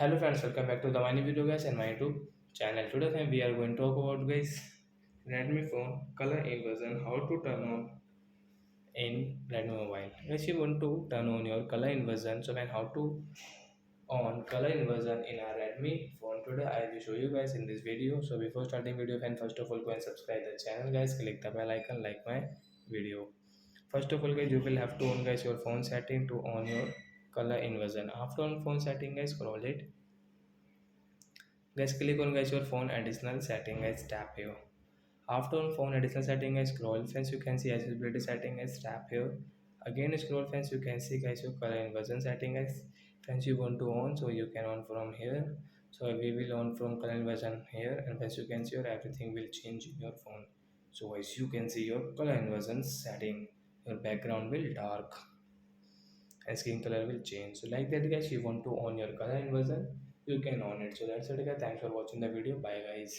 Hello friends, welcome back to the my new video guys and my YouTube channel. Today we are going to talk about guys Redmi phone color inversion, how to turn on in Redmi mobile. Guys, you want to turn on your color inversion, so then how to on color inversion in our Redmi phone. Today I will show you guys in this video. So before starting video, then first of all go and subscribe the channel guys, click the bell icon, like my video. First of all guys, you will have to on guys your phone setting to on your color inversion. After on phone setting guys, scroll it. Guys, click on guys your phone additional setting guys, tap here. After on phone additional setting guys, scroll friends, you can see accessibility setting guys, tap here. Again scroll friends, you can see guys your color inversion setting guys. Friends, you want to on, so you can on from here. So we will on from color inversion here, and friends, you can see your everything will change in your phone. So as you can see your color inversion setting, your background will dark and skin color will change. So like that guys, you want to on your color inversion, you can on it. So that's it guys, thanks for watching the video, bye guys.